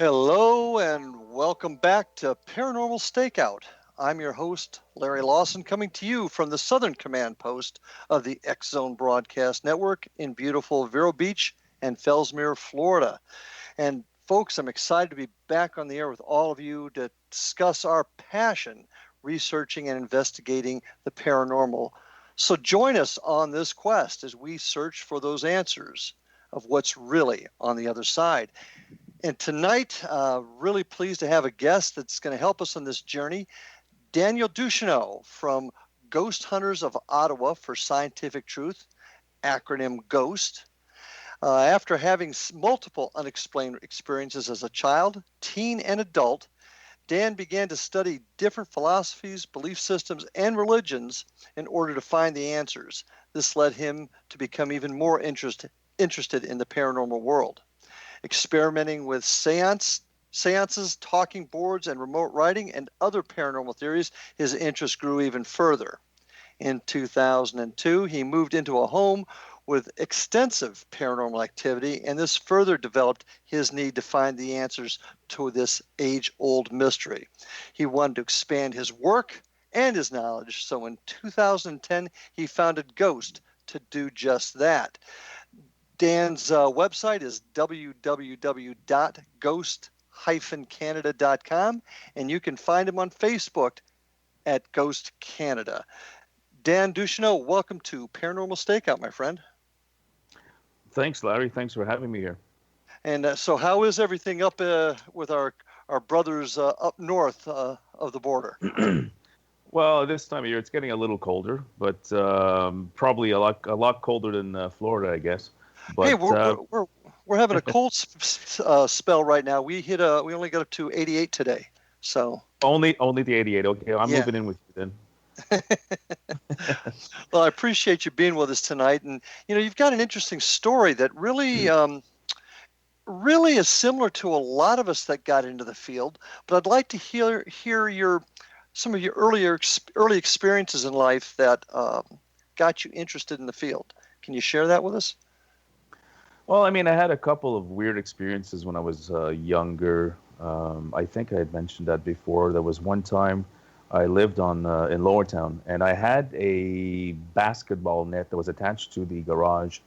Hello and welcome back to Paranormal Stakeout. I'm your host, Larry Lawson, coming to you from the Southern Command Post of the X Zone Broadcast Network in beautiful Vero Beach and Fellsmere, Florida. And folks, I'm excited to be back on the air with all of you to discuss our passion researching and investigating the paranormal. So join us on this quest as we search for those answers of what's really on the other side. And tonight, really pleased to have a guest that's going to help us on this journey, Daniel Duchaneaux from Ghost Hunters of Ottawa for Scientific Truth, acronym GHOST. After having multiple unexplained experiences as a child, teen, and adult, Dan began to study different philosophies, belief systems, and religions in order to find the answers. This led him to become even more interested in the paranormal world. Experimenting with seances, talking boards, and remote writing and other paranormal theories, his interest grew even further. In 2002, he moved into a home with extensive paranormal activity, and this further developed his need to find the answers to this age-old mystery. He wanted to expand his work and his knowledge, so in 2010, he founded G.H.O.S.T to do just that. Dan's website is www.ghost-canada.com, and you can find him on Facebook at Ghost Canada. Dan Duchaneaux, welcome to Paranormal Stakeout, my friend. Thanks, Larry. Thanks for having me here. And so how is everything up with our brothers up north of the border? Well, this time of year, it's getting a little colder, but probably a lot colder than Florida, I guess. But, hey, we're having a cold spell right now. We only got up to 88 today. So only the 88. Okay, I'm moving in with you then. Well, I appreciate you being with us tonight, and you've got an interesting story that really is similar to a lot of us that got into the field. But I'd like to hear some of your early experiences in life that got you interested in the field. Can you share that with us? Well, I mean, I had a couple of weird experiences when I was younger. I think I had mentioned that before. There was one time I lived in Lowertown, and I had a basketball net that was attached to the garage,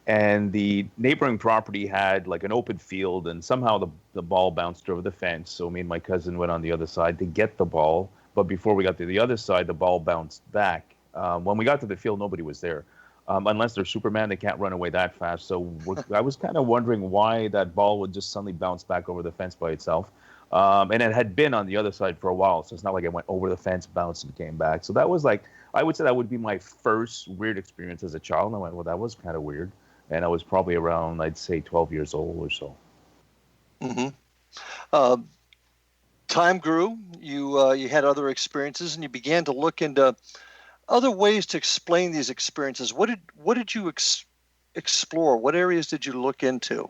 and the neighboring property had like an open field, and somehow the ball bounced over the fence. So me and my cousin went on the other side to get the ball, but before we got to the other side, the ball bounced back. When we got to the field, nobody was there. Unless they're Superman, they can't run away that fast. So I was kind of wondering why that ball would just suddenly bounce back over the fence by itself. And it had been on the other side for a while, so it's not like it went over the fence, bounced, and came back. So that was like, I would say that would be my first weird experience as a child. And I went, well, that was kind of weird. And I was probably around, I'd say, 12 years old or so. Mm-hmm. Time grew. You had other experiences, and you began to look into other ways to explain these experiences. What did you explore? What areas did you look into?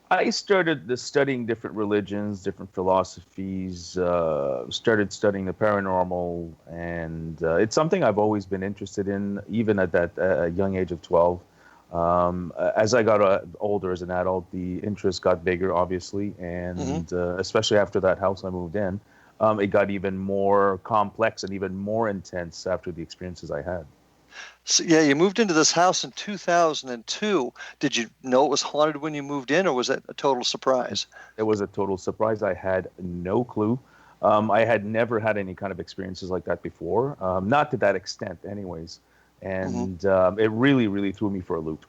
I started studying different religions, different philosophies, started studying the paranormal, and it's something I've always been interested in, even at that young age of 12. As I got older as an adult, the interest got bigger, obviously, and especially after that house I moved in, it got even more complex and even more intense after the experiences I had. So, yeah, you moved into this house in 2002. Did you know it was haunted when you moved in, or was it a total surprise? It was a total surprise. I had no clue. I had never had any kind of experiences like that before, not to that extent anyways. And it really, really threw me for a loop.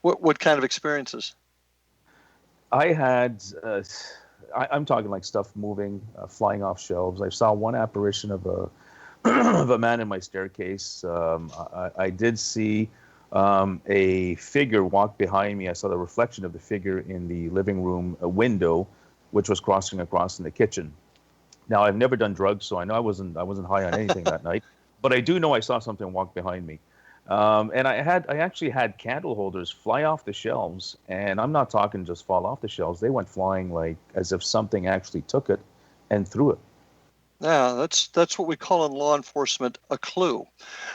What kind of experiences? I had, I'm talking like stuff moving, flying off shelves. I saw one apparition of a of a man in my staircase. I did see a figure walk behind me. I saw the reflection of the figure in the living room window, which was crossing across in the kitchen. Now, I've never done drugs, so I know I wasn't high on anything that night. But I do know I saw something walk behind me. And I actually had candle holders fly off the shelves, and I'm not talking just fall off the shelves. They went flying like as if something actually took it and threw it. Yeah, that's what we call in law enforcement a clue.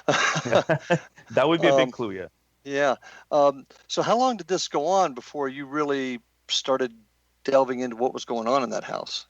That would be a big clue, yeah. Yeah. So how long did this go on before you really started delving into what was going on in that house?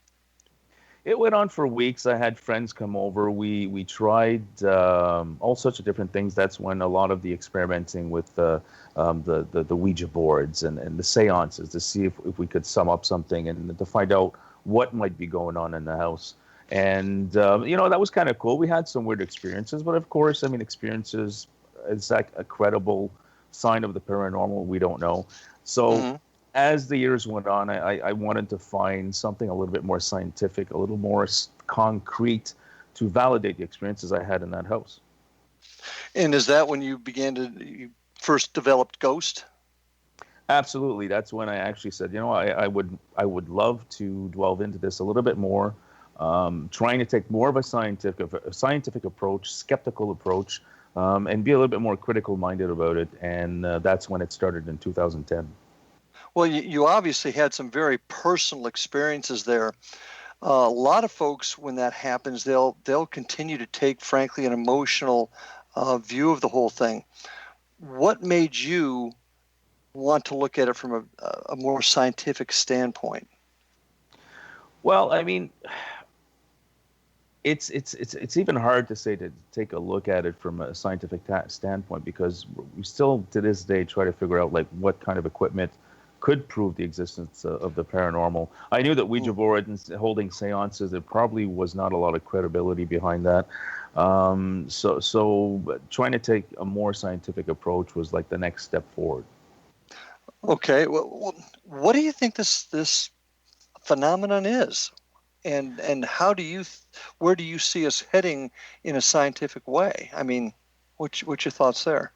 It went on for weeks. I had friends come over. We tried all sorts of different things. That's when a lot of the experimenting with the Ouija boards and the seances to see if we could sum up something and to find out what might be going on in the house. And that was kind of cool. We had some weird experiences, but of course, I mean, experiences is like a credible sign of the paranormal. We don't know. So Mm-hmm. as the years went on, I wanted to find something a little bit more scientific, a little more concrete to validate the experiences I had in that house. And is that when you first developed G.H.O.S.T? Absolutely, that's when I actually said, I would love to delve into this a little bit more, trying to take more of a scientific approach, skeptical approach, and be a little bit more critical minded about it. And that's when it started in 2010. Well, you obviously had some very personal experiences there. A lot of folks, when that happens, they'll continue to take, frankly, an emotional view of the whole thing. What made you want to look at it from a more scientific standpoint? Well, I mean, it's even hard to say to take a look at it from a scientific standpoint because we still to this day try to figure out like what kind of equipment could prove the existence of the paranormal. I knew that Ouija board and holding seances, there probably was not a lot of credibility behind that. So trying to take a more scientific approach was like the next step forward. Okay, well, what do you think this phenomenon is, and where do you see us heading in a scientific way? I mean, what's your thoughts there?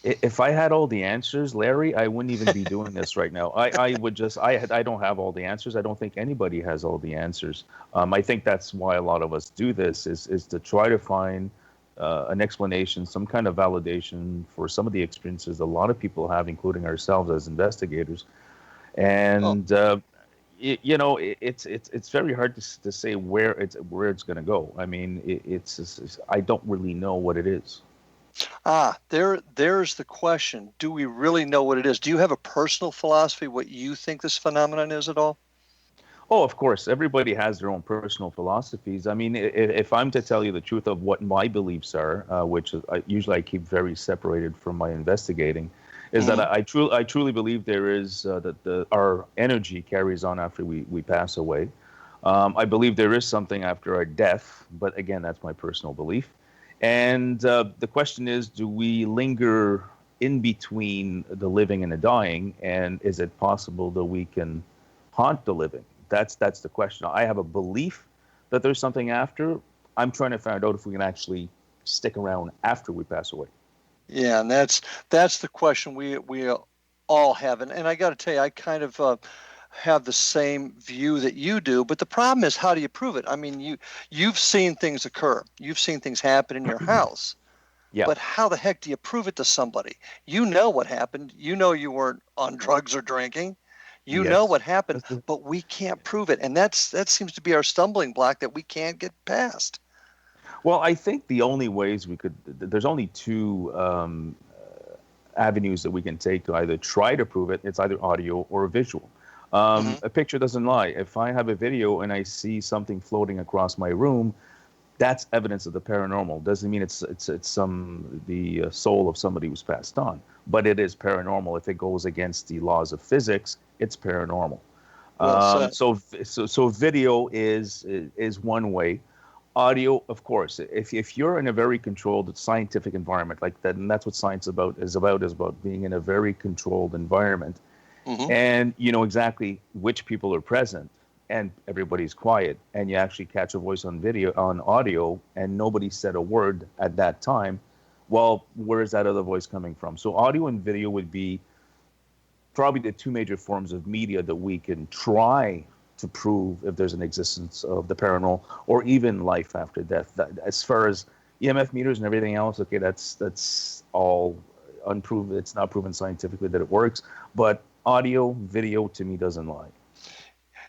If I had all the answers, Larry, I wouldn't even be doing this right now. I would just, I don't have all the answers. I don't think anybody has all the answers. I think that's why a lot of us do this is to try to find an explanation, some kind of validation for some of the experiences a lot of people have, including ourselves as investigators. Oh, And it's very hard to say where it's going to go. I mean, I don't really know what it is. there's the question. Do we really know what it is? Do you have a personal philosophy, what you think this phenomenon is at all? Oh, of course. Everybody has their own personal philosophies. I mean, if I'm to tell you the truth of what my beliefs are, which usually I keep very separated from my investigating, is that Hmm. I truly believe there is that our energy carries on after we pass away. I believe there is something after our death, but again, that's my personal belief. And the question is, do we linger in between the living and the dying? And is it possible that we can haunt the living? That's the question. I have a belief that there's something after. I'm trying to find out if we can actually stick around after we pass away. Yeah, and that's the question we all have, and I got to tell you, I kind of have the same view that you do. But the problem is, how do you prove it? I mean, you've seen things occur, you've seen things happen in your house, Yeah. but how the heck do you prove it to somebody? You know what happened. You know you weren't on drugs or drinking. You know Yes. what happened, but we can't prove it, and that seems to be our stumbling block that we can't get past. Well, I think the only ways we could, there's only two avenues that we can take to either try to prove it. It's either audio or visual. Hmm. A picture doesn't lie. If I have a video and I see something floating across my room, that's evidence of the paranormal. Doesn't mean it's the soul of somebody who's passed on, but it is paranormal. If it goes against the laws of physics, it's paranormal. Well said. So video is one way. Audio, of course. If you're in a very controlled scientific environment like that, and that's what science is about being in a very controlled environment, Hmm. and you know exactly which people are present, and everybody's quiet, and you actually catch a voice on audio, and nobody said a word at that time. Well, where is that other voice coming from? So audio and video would be probably the two major forms of media that we can try to prove if there's an existence of the paranormal or even life after death. As far as EMF meters and everything else, okay, that's all unproven. It's not proven scientifically that it works, but audio, video to me doesn't lie.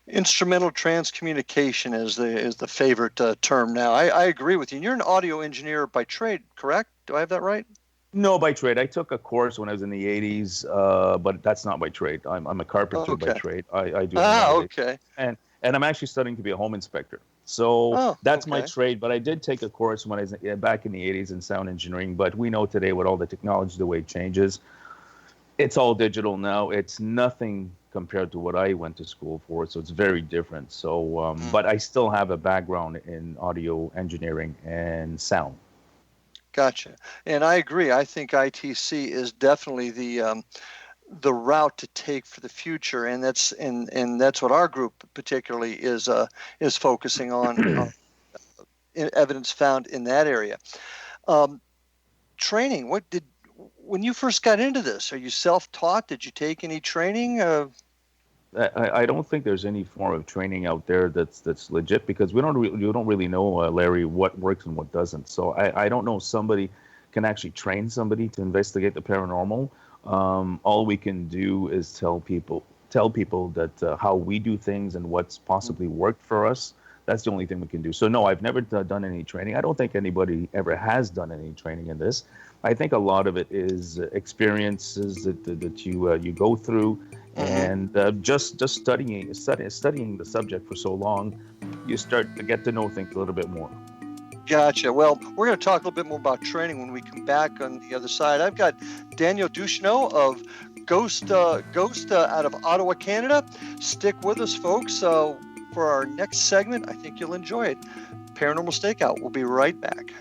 Instrumental transcommunication is the favorite term now. I agree with you. And you're an audio engineer by trade, correct? Do I have that right? No, by trade. I took a course when I was in the 80s, but that's not by trade. I'm a carpenter by Okay. trade. I do home renovations. Okay. And I'm actually studying to be a home inspector. So Oh, that's my okay. trade. But I did take a course when I was back in the 80s in sound engineering. But we know today with all the technology, the way it changes, it's all digital now. It's nothing compared to what I went to school for. So it's very different. So, but I still have a background in audio engineering and sound. Gotcha. And I agree. I think ITC is definitely the route to take for the future, and that's what our group particularly is focusing on evidence found in that area. Training. When you first got into this, are you self-taught? Did you take any training? I don't think there's any form of training out there that's legit, because we don't really know, Larry, what works and what doesn't. So I don't know if somebody can actually train somebody to investigate the paranormal. All we can do is tell people that how we do things and what's possibly worked for us. That's the only thing we can do. So no, I've never done any training. I don't think anybody ever has done any training in this. I think a lot of it is experiences that you go through. And just studying the subject for so long, you start to get to know things a little bit more. Gotcha. Well, we're going to talk a little bit more about training when we come back on the other side. I've got Daniel Duchaneaux of G.H.O.S.T out of Ottawa, Canada. Stick with us, folks, for our next segment. I think you'll enjoy it. Paranormal Stakeout. We'll be right back.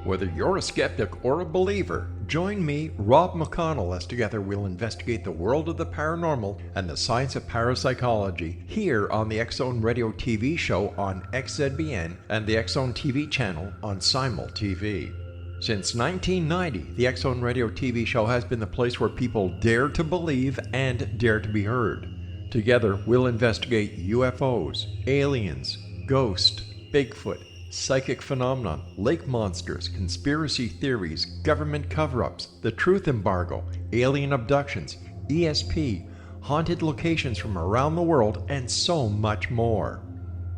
Whether you're a skeptic or a believer, join me, Rob McConnell, as together we'll investigate the world of the paranormal and the science of parapsychology here on the X-Zone Radio TV show on XZBN and the X-Zone TV channel on Simul TV. Since 1990, the X-Zone Radio TV show has been the place where people dare to believe and dare to be heard. Together, we'll investigate UFOs, aliens, ghosts, Bigfoot, psychic phenomenon, lake monsters, conspiracy theories, government cover-ups, the truth embargo, alien abductions, ESP, haunted locations from around the world, and so much more.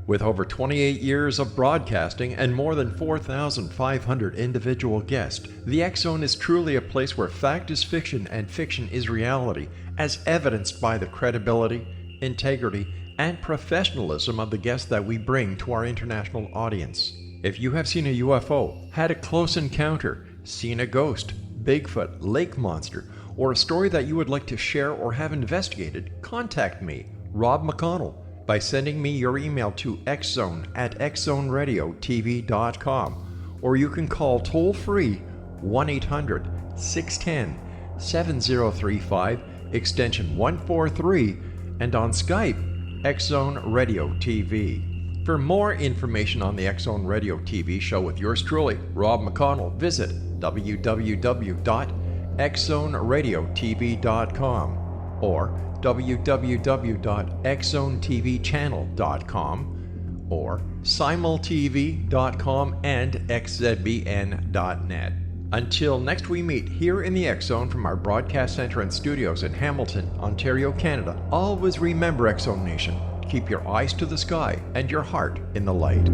With over 28 years of broadcasting and more than 4,500 individual guests, the X-Zone is truly a place where fact is fiction and fiction is reality, as evidenced by the credibility, integrity, and professionalism of the guests that we bring to our international audience. If you have seen a UFO, had a close encounter, seen a ghost, Bigfoot, lake monster, or a story that you would like to share or have investigated, contact me, Rob McConnell, by sending me your email to xzone@xzoneradiotv.com, or you can call toll-free 1-800-610-7035, extension 143, and on Skype, X-Zone Radio TV. For more information on the X-Zone Radio TV show with yours truly, Rob McConnell, visit www.xzoneradiotv.com or www.xzonetvchannel.com or simultv.com and xzbn.net. Until next we meet here in the X-Zone from our broadcast center and studios in Hamilton, Ontario, Canada, always remember, X-Zone Nation, keep your eyes to the sky and your heart in the light.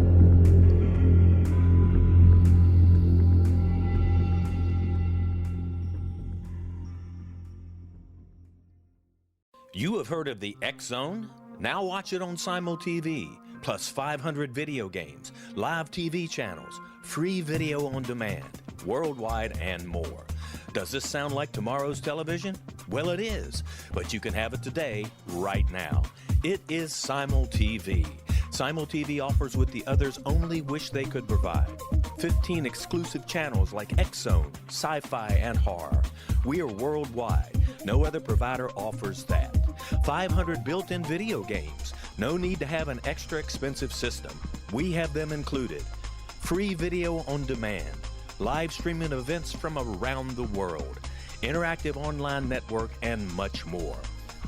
You have heard of the X-Zone? Now watch it on Simul TV, plus 500 video games, live TV channels, free video on demand, worldwide, and more. Does this sound like tomorrow's television? Well, it is, but you can have it today, right now. It is Simul TV. Simul TV offers what the others only wish they could provide. 15 exclusive channels like X-Zone, Sci-Fi, and Horror. We are worldwide. No other provider offers that. 500 built-in video games. No need to have an extra expensive system. We have them included. Free video on demand. Live streaming events from around the world. Interactive online network, and much more.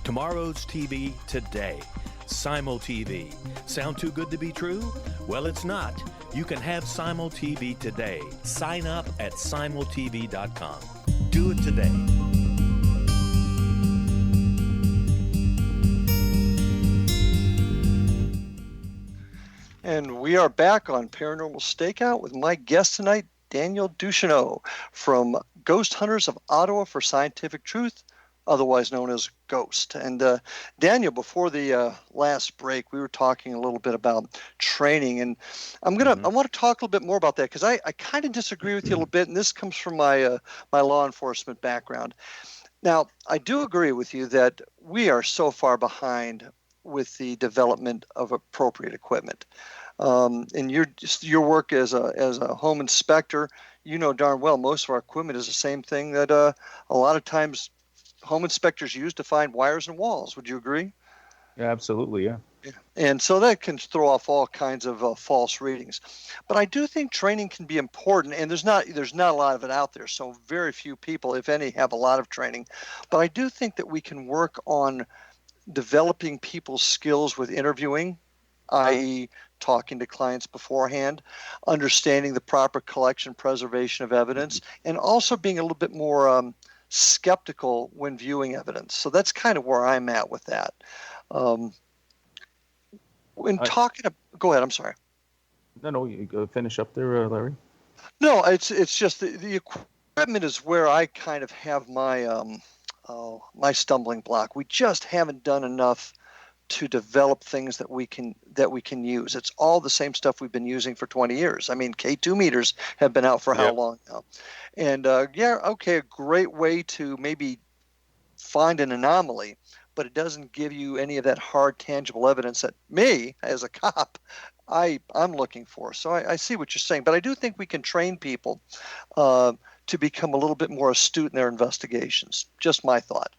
Tomorrow's TV today. Simul TV. Sound too good to be true? Well, it's not. You can have Simul TV today. Sign up at simultv.com. Do it today. And we are back on Paranormal Stakeout with my guest tonight, Daniel Duchaneaux from Ghost Hunters of Ottawa for Scientific Truth, otherwise known as G.H.O.S.T. And Daniel, before the last break, we were talking a little bit about training, and I want to talk a little bit more about that because I kind of disagree with you a little bit, and this comes from my my law enforcement background. Now, I do agree with you that we are so far behind with the development of appropriate equipment. And your work as a home inspector, you know darn well most of our equipment is the same thing that a lot of times home inspectors use to find wires and walls. Would you agree? Yeah, absolutely, yeah. And so that can throw off all kinds of false readings. But I do think training can be important, and there's not a lot of it out there. So very few people, if any, have a lot of training. But I do think that we can work on developing people's skills with interviewing, i.e., talking to clients beforehand, understanding the proper collection preservation of evidence, and also being a little bit more skeptical when viewing evidence. So that's kind of where I'm at with that. Go ahead. I'm sorry. No, you go finish up there, Larry. No, it's just the equipment is where I kind of have my my stumbling block. We just haven't done enough to develop things that we can use. It's all the same stuff we've been using for 20 years. I mean, K2 meters have been out for how long now? And a great way to maybe find an anomaly, but it doesn't give you any of that hard, tangible evidence that me, as a cop, I'm looking for. So I see what you're saying, but I do think we can train people to become a little bit more astute in their investigations. Just my thought.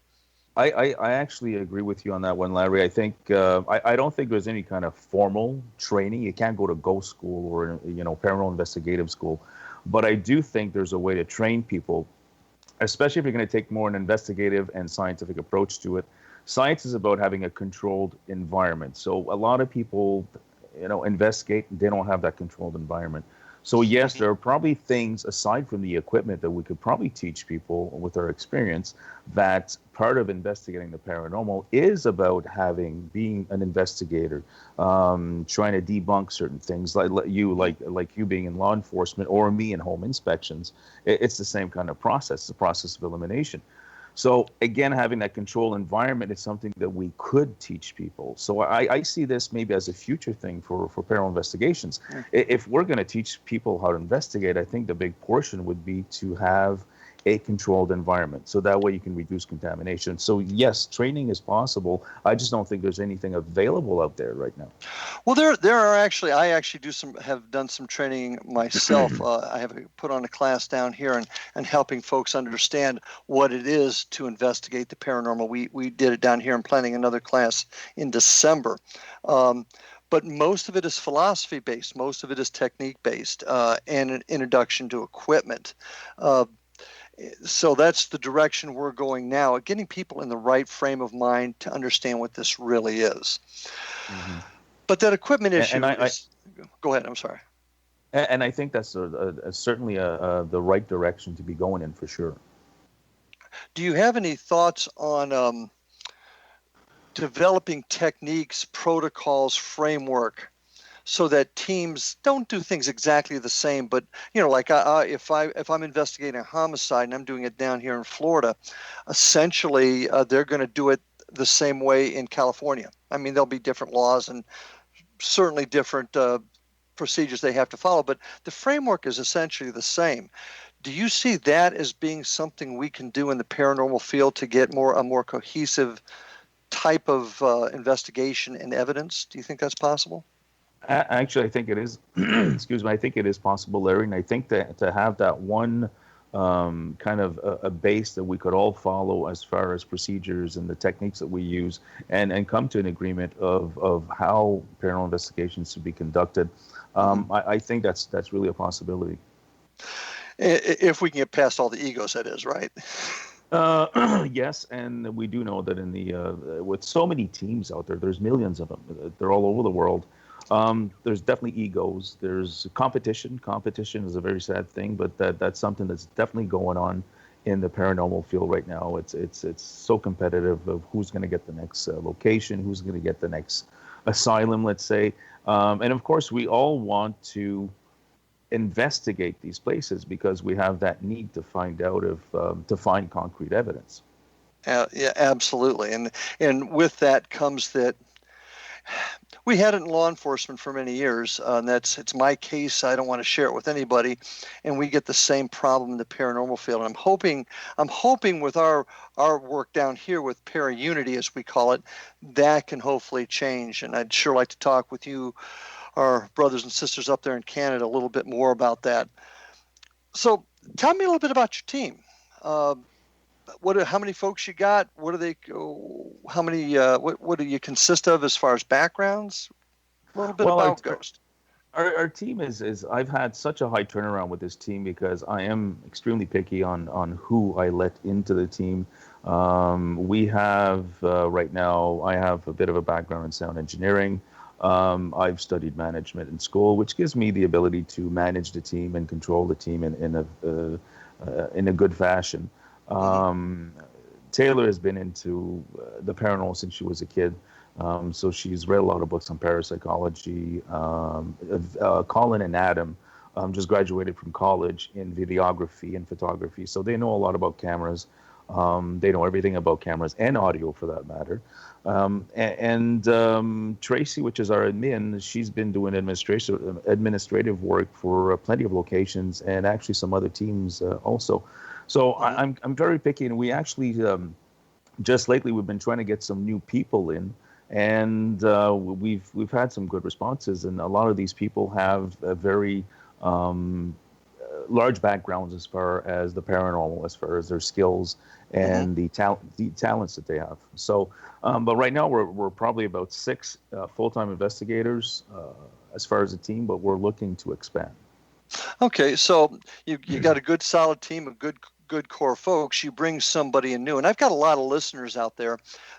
I actually agree with you on that one, Larry. I think I don't think there's any kind of formal training. You can't go to ghost school or paranormal investigative school, but I do think there's a way to train people, especially if you're going to take more an investigative and scientific approach to it. Science is about having a controlled environment. So a lot of people, investigate, they don't have that controlled environment. So yes, there are probably things aside from the equipment that we could probably teach people with our experience, that part of investigating the paranormal is about being an investigator, trying to debunk certain things, like you being in law enforcement or me in home inspections. It's the same kind of process, the process of elimination. So again, having that control environment is something that we could teach people. So I see this maybe as a future thing for paranormal investigations. If we're going to teach people how to investigate, I think the big portion would be to have a controlled environment. So that way you can reduce contamination. So yes, training is possible. I just don't think there's anything available out there right now. Well, there are actually, I actually have done some training myself. I have put on a class down here and helping folks understand what it is to investigate the paranormal. We did it down here. I'm planning another class in December. But most of it is philosophy-based. Most of it is technique-based and an introduction to equipment. So that's the direction we're going now, getting people in the right frame of mind to understand what this really is. Mm-hmm. But that equipment issue go ahead, I'm sorry. And I think that's certainly the right direction to be going in for sure. Do you have any thoughts on developing techniques, protocols, framework, so that teams don't do things exactly the same, but like if I'm investigating a homicide and I'm doing it down here in Florida, essentially they're going to do it the same way in California. I mean, there'll be different laws and certainly different procedures they have to follow, but the framework is essentially the same. Do you see that as being something we can do in the paranormal field to get a more cohesive type of investigation and evidence? Do you think that's possible? Actually, I think it is. Excuse me. I think it is possible, Larry. And I think that to have that one kind of a base that we could all follow as far as procedures and the techniques that we use, and come to an agreement of how paranormal investigations should be conducted. I think that's really a possibility. If we can get past all the egos, that is, right? Yes, and we do know that in the with so many teams out there, there's millions of them. They're all over the world. There's definitely egos. There's competition. Competition is a very sad thing, but that's something that's definitely going on in the paranormal field right now. It's so competitive of who's going to get the next location, who's going to get the next asylum, let's say, and of course we all want to investigate these places because we have that need to find out if to find concrete evidence. Yeah, absolutely. And with that comes that we had it in law enforcement for many years. And it's my case. I don't want to share it with anybody. And we get the same problem in the paranormal field. And I'm hoping with our work down here with Para-Unity, as we call it, that can hopefully change. And I'd sure like to talk with you, our brothers and sisters up there in Canada, a little bit more about that. So tell me a little bit about your team. How many folks you got? What do they? How many? What do you consist of as far as backgrounds? A little bit Well, about Ghost. our team is I've had such a high turnaround with this team because I am extremely picky on who I let into the team. We have right now I have a bit of a background in sound engineering. I've studied management in school, which gives me the ability to manage the team and control the team in a good fashion. Um, Taylor has been into the paranormal since she was a kid. So she's read a lot of books on parapsychology. Colin and Adam just graduated from college in videography and photography, so they know a lot about cameras. They know everything about cameras and audio, for that matter. Tracy, which is our admin, she's been doing administrative work for plenty of locations and actually some other teams also. So I'm very picky, and we actually just lately we've been trying to get some new people in, and we've had some good responses, and a lot of these people have a very large backgrounds as far as the paranormal, as far as their skills and the talents that they have. So, but right now we're probably about 6 full-time investigators as far as a team, but we're looking to expand. Okay, so you got a good solid team of good core folks. You bring somebody in new, and I've got a lot of listeners out there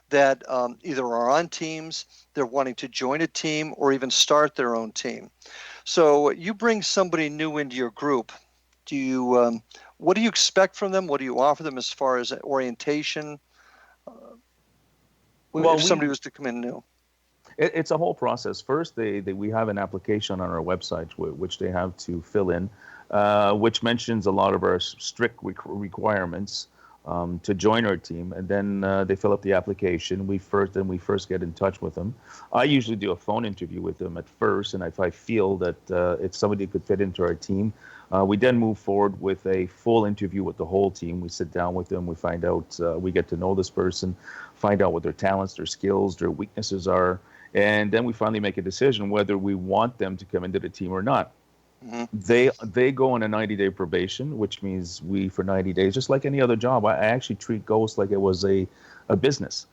that either are on teams, they're wanting to join a team, or even start their own team. So you bring somebody new into your group. Do you what do you expect from them? What do you offer them as far as orientation? Well, If somebody was to come in new. it's a whole process. First, we have an application on our website which they have to fill in, which mentions a lot of our strict requirements to join our team, and then they fill up the application. We first get in touch with them. I usually do a phone interview with them at first, and if I feel that if somebody could fit into our team, we then move forward with a full interview with the whole team. We sit down with them, we find out, we get to know this person, find out what their talents, their skills, their weaknesses are, and then we finally make a decision whether we want them to come into the team or not. They go on a 90-day probation, which means we, for 90 days, just like any other job, I actually treat Ghost like it was a business.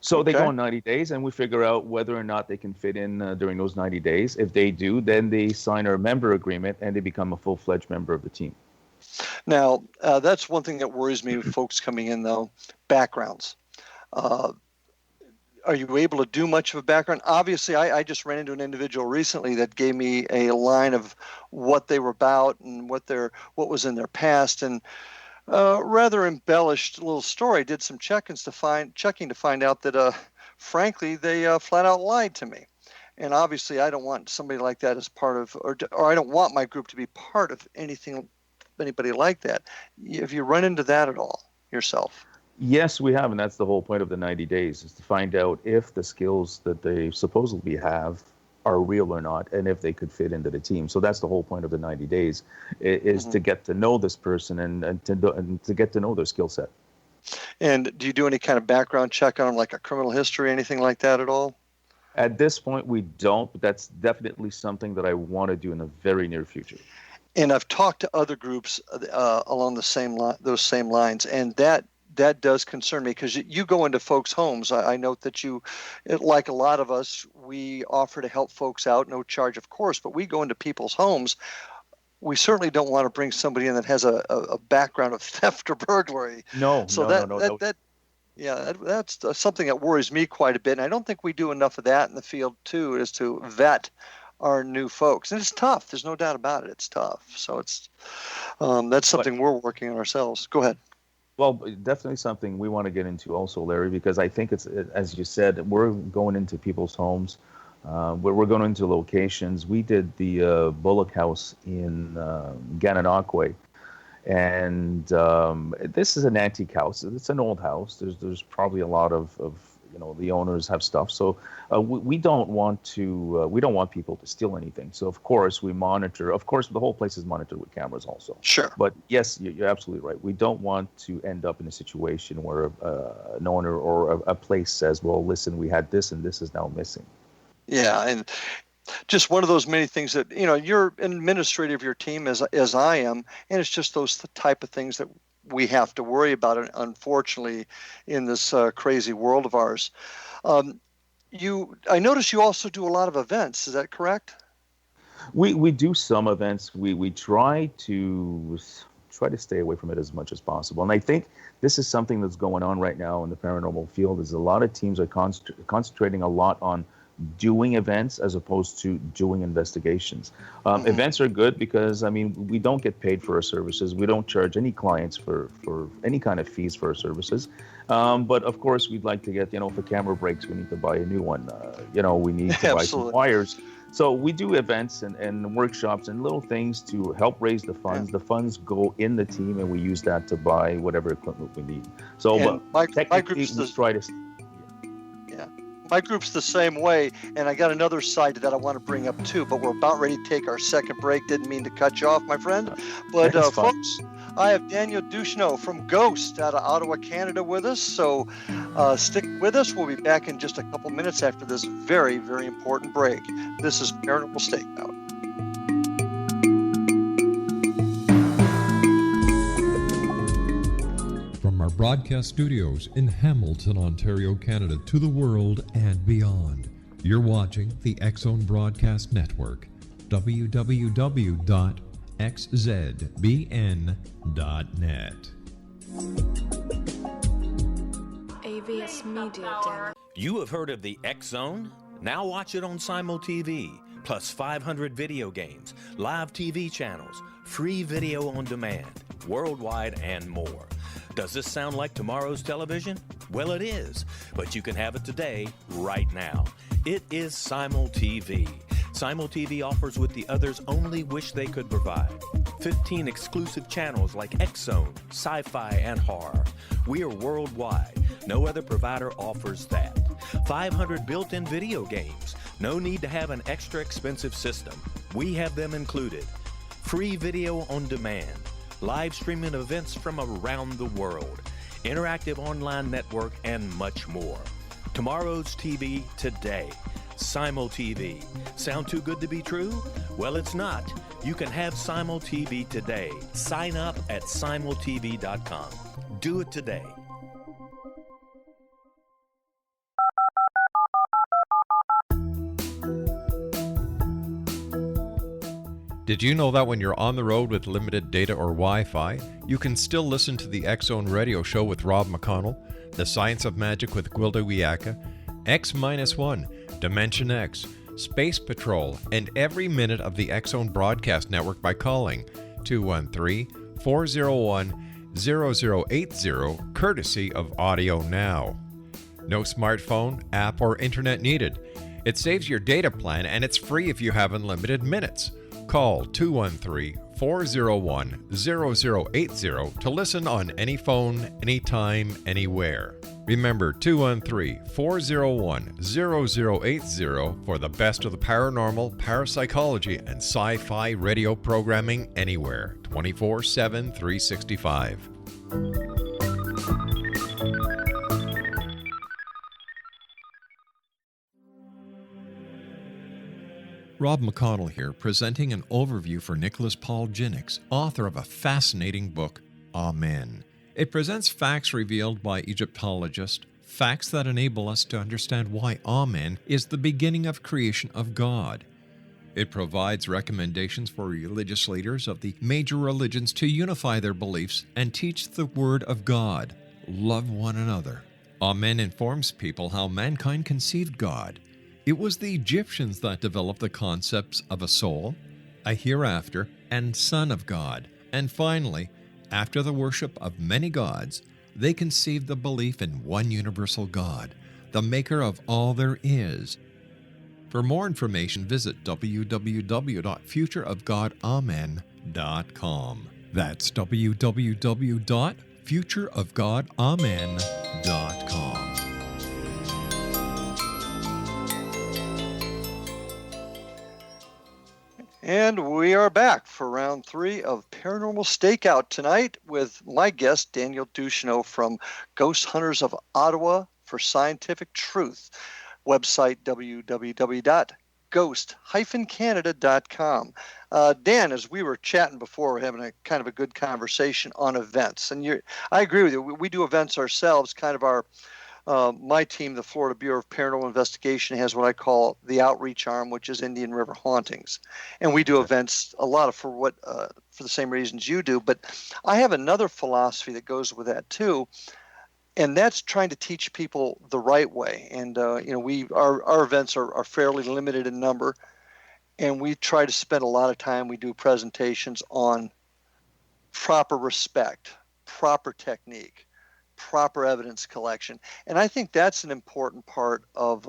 So they go on 90 days, and we figure out whether or not they can fit in during those 90 days. If they do, then they sign our member agreement, and they become a full-fledged member of the team. Now, that's one thing that worries me with folks coming in, though, backgrounds. Are you able to do much of a background? Obviously, I just ran into an individual recently that gave me a line of what they were about and what was in their past, and rather embellished little story. Did some checking to find out that, frankly, they flat out lied to me. And obviously, I don't want somebody like that as part of, or I don't want my group to be part of anybody like that. Have you run into that at all yourself? Yes, we have, and that's the whole point of the 90 days, is to find out if the skills that they supposedly have are real or not, and if they could fit into the team. So that's the whole point of the 90 days, is to get to know this person and to get to know their skill set. And do you do any kind of background check on them, like a criminal history, anything like that at all? At this point, we don't, but that's definitely something that I want to do in the very near future. And I've talked to other groups along those same lines, and that does concern me, because you go into folks' homes. I note that you, like a lot of us, we offer to help folks out, no charge, of course, but we go into people's homes. we certainly don't want to bring somebody in that has a background of theft or burglary. No, So that's something that worries me quite a bit. And I don't think we do enough of that in the field too, is to vet our new folks. And it's tough. There's no doubt about it. It's tough. So that's something we're working on ourselves. Go ahead. Well, definitely something we want to get into also, Larry, because I think it's, as you said, we're going into people's homes. We're going into locations. We did the Bullock House in Gananoque, and this is an antique house. It's an old house. There's probably a lot of the owners have stuff. So we don't want people to steal anything. So of course we monitor. Of course, the whole place is monitored with cameras also. Sure. But yes, you're absolutely right. We don't want to end up in a situation where an owner or a place says, "Well, listen, we had this and this is now missing." Yeah, and just one of those many things that, you're an administrator of your team as I am, and it's just those type of things that we have to worry about, unfortunately, in this crazy world of ours. I notice you also do a lot of events. Is that correct? We do some events. We try to stay away from it as much as possible. And I think this is something that's going on right now in the paranormal field. Is a lot of teams are concentrating a lot on doing events as opposed to doing investigations. Events are good because, we don't get paid for our services. We don't charge any clients for any kind of fees for our services. But of course, we'd like to get, if a camera breaks, we need to buy a new one. We need to buy some wires. So we do events and workshops and little things to help raise the funds. Yeah. The funds go in the team, and we use that to buy whatever equipment we need. So technically, we try to... My group's the same way, and I got another side to that I want to bring up too, but we're about ready to take our second break. Didn't mean to cut you off, my friend. But folks, I have Daniel Duchaneaux from G.H.O.S.T out of Ottawa, Canada with us. So stick with us. We'll be back in just a couple minutes after this very, very important break. This is Paranormal Stakeout. From our broadcast studios in Hamilton, Ontario, Canada, to the world and beyond, you're watching the X-Zone Broadcast Network, www.xzbn.net. AVS Media. You have heard of the X-Zone? Now watch it on SimulTV, plus 500 video games, live TV channels, free video on demand, worldwide, and more. Does this sound like tomorrow's television? Well, it is, but you can have it today, right now. It is SimulTV. SimulTV offers what the others only wish they could provide. 15 exclusive channels like X-Zone, Sci-Fi, and Horror. We are worldwide. No other provider offers that. 500 built-in video games. No need to have an extra expensive system. We have them included. Free video on demand. Live streaming events from around the world, interactive online network, and much more. Tomorrow's TV today. SimulTV. Sound too good to be true? Well, it's not. You can have SimulTV today. Sign up at simultv.com. Do it today. Did you know that when you're on the road with limited data or Wi-Fi, you can still listen to the X-Zone Radio Show with Rob McConnell, The Science of Magic with Gwilda Wiyaka, X-1, Dimension X, Space Patrol, and every minute of the X-Zone Broadcast Network by calling 213-401-0080, courtesy of Audio Now. No smartphone, app, or internet needed. It saves your data plan, and it's free if you have unlimited minutes. Call 213-401-0080 to listen on any phone, anytime, anywhere. Remember 213-401-0080 for the best of the paranormal, parapsychology, and sci-fi radio programming anywhere, 24/7, 365. Rob McConnell here, presenting an overview for Nicholas Paul Jennings, author of a fascinating book, Amen. It presents facts revealed by Egyptologists, facts that enable us to understand why Amen is the beginning of creation of God. It provides recommendations for religious leaders of the major religions to unify their beliefs and teach the Word of God. Love one another. Amen informs people how mankind conceived God. It was the Egyptians that developed the concepts of a soul, a hereafter, and Son of God. And finally, after the worship of many gods, they conceived the belief in one universal God, the maker of all there is. For more information, visit www.futureofgodamen.com. That's www.futureofgodamen.com. And we are back for round 3 of Paranormal Stakeout tonight with my guest, Daniel Duchaneaux from Ghost Hunters of Ottawa for Scientific Truth. Website www.ghost-canada.com. Dan, as we were chatting before, we're having a kind of a good conversation on events. And I agree with you. We do events ourselves, kind of our my team, the Florida Bureau of Paranormal Investigation, has what I call the outreach arm, which is Indian River Hauntings, and we do events a lot of for the same reasons you do. But I have another philosophy that goes with that too, and that's trying to teach people the right way. And our events are fairly limited in number, and we try to spend a lot of time. We do presentations on proper respect, proper technique, proper evidence collection. And I think that's an important part of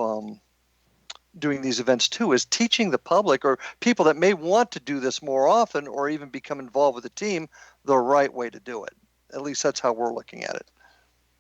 doing these events too, is teaching the public or people that may want to do this more often or even become involved with the team the right way to do it. At least that's how we're looking at it.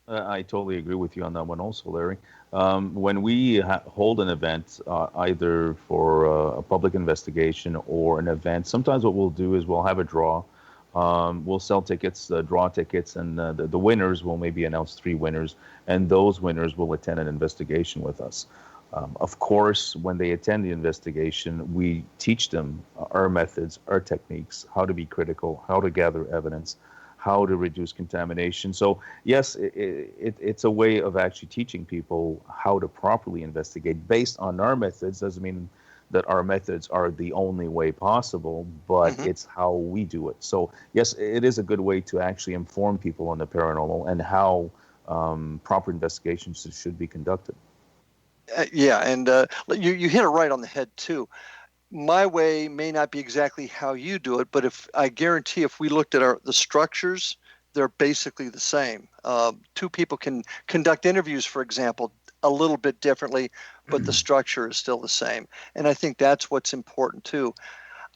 I totally agree with you on that one also, Larry. When we hold an event, either for a public investigation or an event, sometimes what we'll do is we'll have a draw. We'll sell tickets, draw tickets, and the winners will maybe announce 3 winners, and those winners will attend an investigation with us. Of course, when they attend the investigation, we teach them our methods, our techniques, how to be critical, how to gather evidence, how to reduce contamination. So yes, it's a way of actually teaching people how to properly investigate based on our methods. Doesn't mean that our methods are the only way possible, but it's how we do it. So yes, it is a good way to actually inform people on the paranormal and how proper investigations should be conducted. Yeah, and you hit it right on the head too. My way may not be exactly how you do it, but I guarantee if we looked at the structures, they're basically the same. 2 people can conduct interviews, for example, a little bit differently, but the structure is still the same. And I think that's what's important too.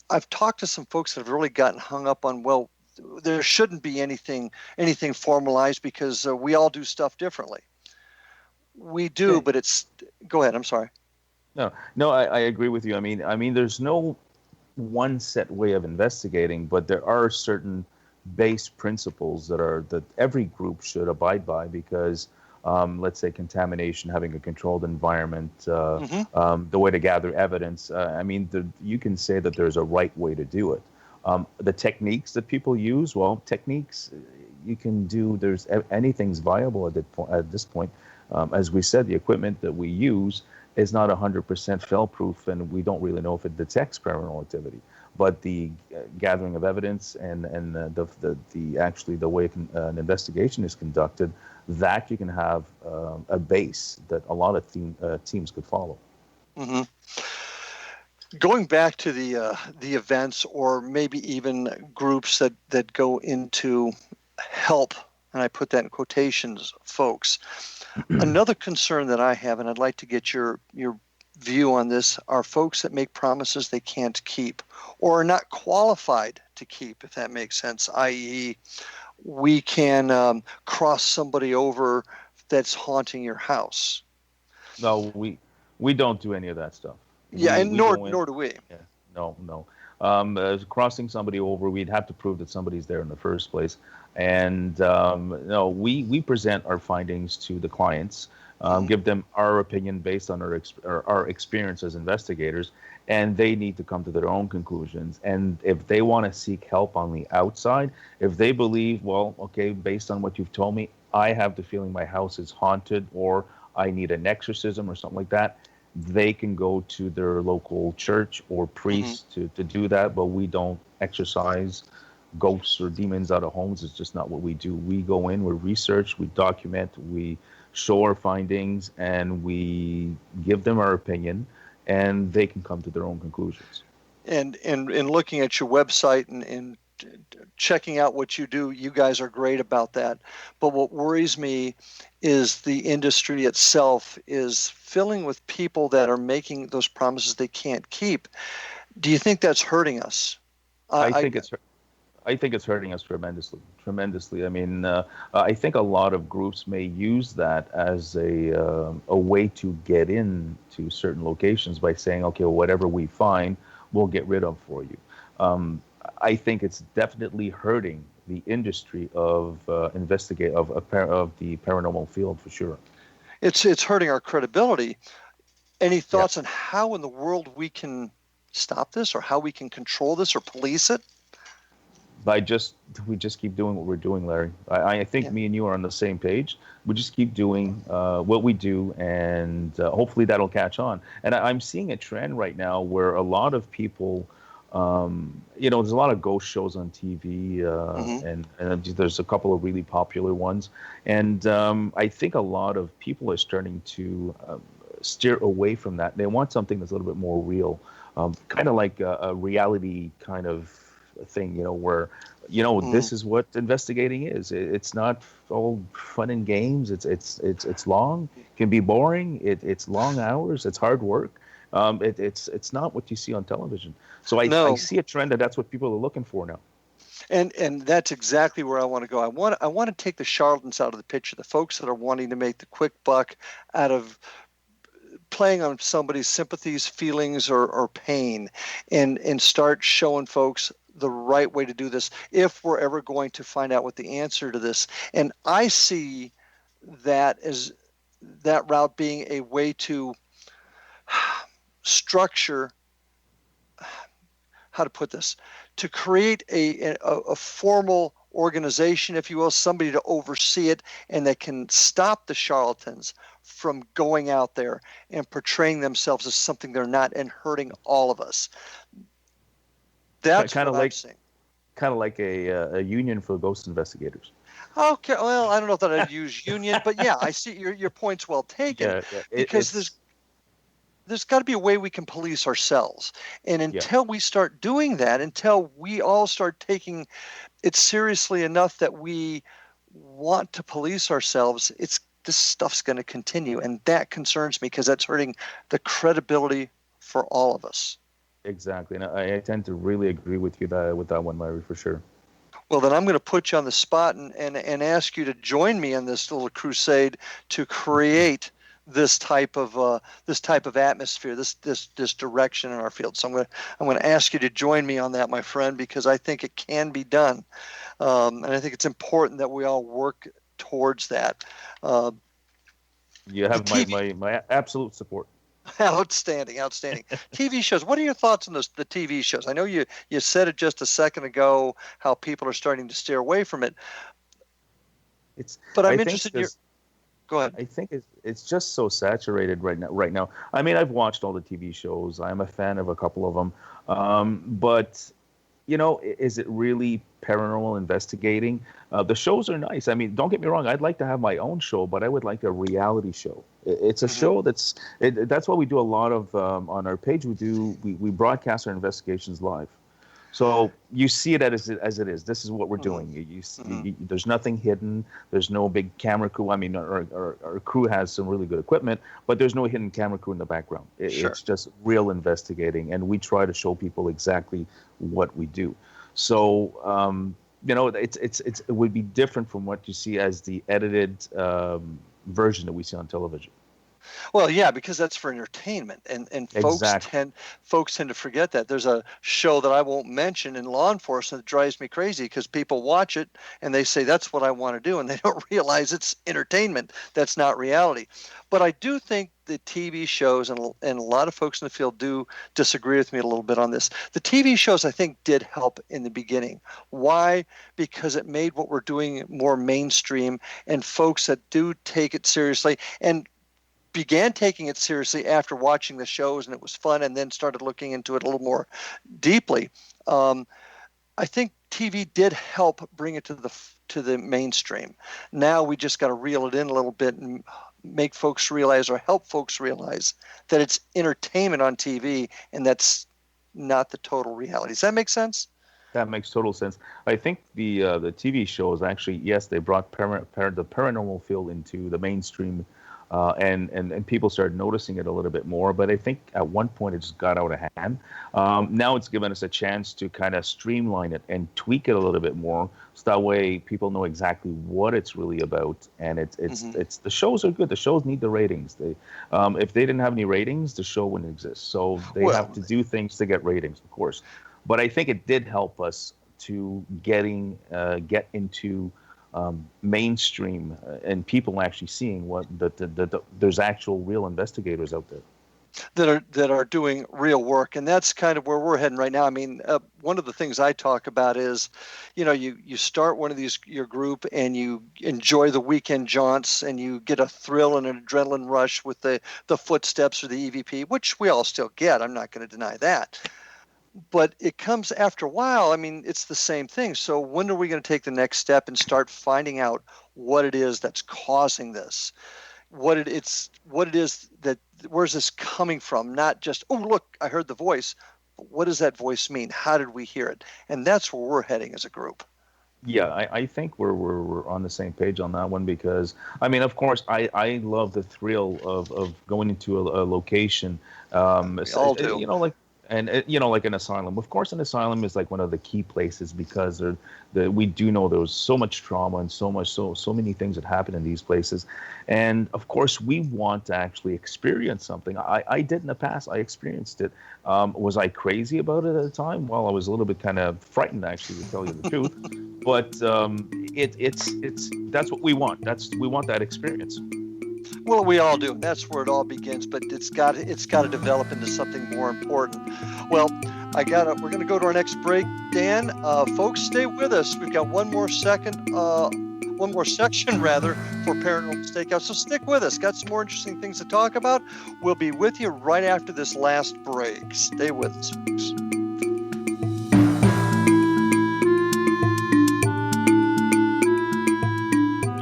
I've talked to some folks that have really gotten hung up on, well, there shouldn't be anything formalized because we all do stuff differently. We do, but go ahead. I'm sorry. No, I agree with you. I mean, there's no one set way of investigating, but there are certain base principles that every group should abide by because, let's say, contamination, having a controlled environment, the way to gather evidence. You can say that there's a right way to do it. The techniques that people use, well, techniques you can do. Anything's viable at this point. As we said, the equipment that we use is not 100% fail-proof, and we don't really know if it detects paranormal activity. But the gathering of evidence and the way an investigation is conducted, that you can have a base that a lot of teams could follow. Mm-hmm. Going back to the events, or maybe even groups that go into help, and I put that in quotations, folks. Another concern that I have, and I'd like to get your view on this, are folks that make promises they can't keep or are not qualified to keep, if that makes sense, i.e. we can cross somebody over that's haunting your house. No, we don't do any of that stuff. Yeah, and nor do we. Yeah, no. Crossing somebody over, we'd have to prove that somebody's there in the first place. And no, we present our findings to the clients, give them our opinion based on our experience as investigators, and they need to come to their own conclusions. And if they want to seek help on the outside, if they believe, well, okay, based on what you've told me, I have the feeling my house is haunted or I need an exorcism or something like that, they can go to their local church or Hmm. priest to do that, but we don't exercise ghosts or demons out of homes. It's just not what we do. We go in, we research, we document, we show our findings, and we give them our opinion, and they can come to their own conclusions. And looking at your website and checking out what you do, you guys are great about that. But what worries me is the industry itself is filling with people that are making those promises they can't keep. Do you think that's hurting us? I I think it's I think it's hurting us tremendously, tremendously. I mean, I think a lot of groups may use that as a way to get into certain locations by saying, okay, well, whatever we find, we'll get rid of for you. Um, I think it's definitely hurting the industry of of the paranormal field for sure. it's hurting our credibility. Any Yeah. thoughts on how in the world we can stop this, or how we can control this or police it? by just We just keep doing what we're doing, Larry. I think Yeah. me and you are on the same page. We just keep doing what we do, and hopefully that'll catch on. And I'm seeing a trend right now where a lot of people, there's a lot of ghost shows on TV, Hmm. and there's a couple of really popular ones, and I think a lot of people are starting to steer away from that. They want something that's a little bit more real, kind of like a reality kind of thing, where Hmm. this is what investigating is. It's not all fun and games. It's long, can be boring. It's long hours. It's hard work. It's not what you see on television. So I No, see a trend that's what people are looking for now. and that's exactly where I want to go. I want to take the charlatans out of the picture, the folks that are wanting to make the quick buck out of playing on somebody's sympathies, feelings, or pain, and start showing folks the right way to do this if we're ever going to find out what the answer to this. And I see that as that route being a way to structure, how to put this, to create a formal organization, if you will, somebody to oversee it, and that can stop the charlatans from going out there and portraying themselves as something they're not and hurting all of us. That's Kind what of I'm like seeing. a union for ghost investigators. Okay, well, I don't know that I'd use union, but yeah, I see your point's well taken, Yeah, yeah. because there's got to be a way we can police ourselves. And Yeah, until we start doing that, until we all start taking it seriously enough that we want to police ourselves, this stuff's going to continue, and that concerns me because that's hurting the credibility for all of us. exactly. And I tend to really agree with you with that one, Larry, for sure. Well, then I'm going to put you on the spot and ask you to join me in this little crusade to create this type of atmosphere, this direction in our field. So I'm going to ask you to join me on that, my friend, because I think it can be done, and I think it's important that we all work towards that. Uh, You the have TV, my absolute support. outstanding, outstanding. TV shows. What are your thoughts on the TV shows? I know you said it just a second ago how people are starting to steer away from it, It's but I I'm think interested in your. because Go ahead. I think it's just so saturated right now. Right now, I mean, I've watched all the TV shows. I'm a fan of a couple of them, but is it really paranormal investigating? The shows are nice. I mean, don't get me wrong. I'd like to have my own show, but I would like a reality show. It's a Hmm. show that's what we do a lot of on our page. We broadcast our investigations live. So you see it as it is. This is what we're Hmm. doing. Hmm. There's nothing hidden. There's no big camera crew. I mean, our crew has some really good equipment, but there's no hidden camera crew in the background. Sure. It's just real investigating, and we try to show people exactly what we do. So it would be different from what you see as the edited version that we see on television. Well, yeah, because that's for entertainment, and Exactly. folks tend to forget that. There's a show that I won't mention in law enforcement that drives me crazy because people watch it and they say that's what I want to do, and they don't realize it's entertainment. That's not reality. But I do think the TV shows, and a lot of folks in the field do disagree with me a little bit on this. The TV shows, I think, did help in the beginning. Why? Because it made what we're doing more mainstream, and folks that do take it seriously. And began taking it seriously after watching the shows, and it was fun, and then started looking into it a little more deeply. I think TV did help bring it to the mainstream. Now we just got to reel it in a little bit and make folks realize, or help folks realize, that it's entertainment on TV, and that's not the total reality. Does that make sense? That makes total sense. I think the TV shows actually, yes, they brought the paranormal field into the mainstream, and people started noticing it a little bit more. But I think at one point it just got out of hand. Now it's given us a chance to kind of streamline it and tweak it a little bit more, so that way people know exactly what it's really about. And it's the shows are good. The shows need the ratings. They if they didn't have any ratings, the show wouldn't exist. So they have to do things to get ratings, of course. But I think it did help us to get into mainstream and people actually seeing what there's actual real investigators out there that are doing real work, and that's kind of where we're heading right now. I mean, one of the things I talk about is, you start one of these your group and you enjoy the weekend jaunts and you get a thrill and an adrenaline rush with the footsteps or the EVP, which we all still get. I'm not going to deny that. But it comes after a while. I mean, it's the same thing. So when are we going to take the next step and start finding out what it is that's causing this? What it is that, where's this coming from? Not just, oh, look, I heard the voice. But what does that voice mean? How did we hear it? And that's where we're heading as a group. Yeah, I think we're on the same page on that one, because I mean, of course, I love the thrill of going into a location. We all do. And like an asylum. Of course, an asylum is like one of the key places, because we do know there's so much trauma and so many things that happen in these places. And of course, we want to actually experience something. I did in the past. I experienced it. Was I crazy about it at the time? Well, I was a little bit kind of frightened, actually, to tell you the truth. But it's that's what we want. We want that experience. Well, we all do. That's where it all begins, but it's got to develop into something more important. Well, we're going to go to our next break, Dan. Folks, stay with us. We've got one more section for Paranormal Stakeout. So stick with us. Got some more interesting things to talk about. We'll be with you right after this last break. Stay with us, folks.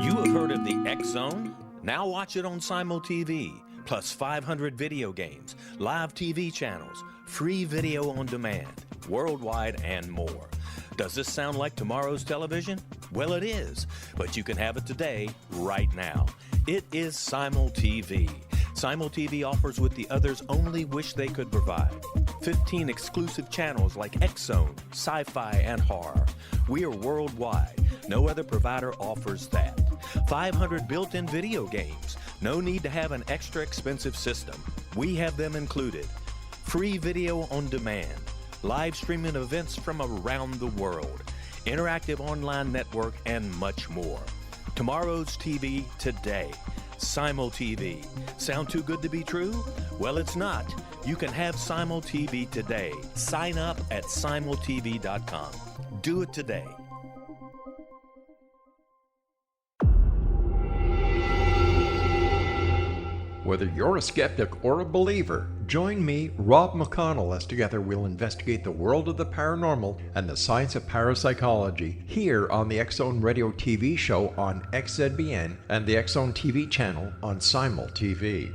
You have heard of the X-Zone? Now watch it on Simul TV, plus 500 video games, live TV channels, free video on demand, worldwide, and more. Does this sound like tomorrow's television? Well, it is, but you can have it today, right now. It is Simul TV. Simul TV offers what the others only wish they could provide. 15 exclusive channels like X-Zone, Sci-Fi, and Horror. We are worldwide. No other provider offers that. 500 built-in video games. No need to have an extra expensive system. We have them included. Free video on demand. Live streaming events from around the world. Interactive online network, and much more. Tomorrow's TV today. Simul TV. Sound too good to be true? Well, it's not. You can have Simul TV today. Sign up at simultv.com. Do it today. Whether you're a skeptic or a believer, join me, Rob McConnell, as together we'll investigate the world of the paranormal and the science of parapsychology here on the X-Zone Radio TV show on XZBN and the X-Zone TV channel on Simul TV.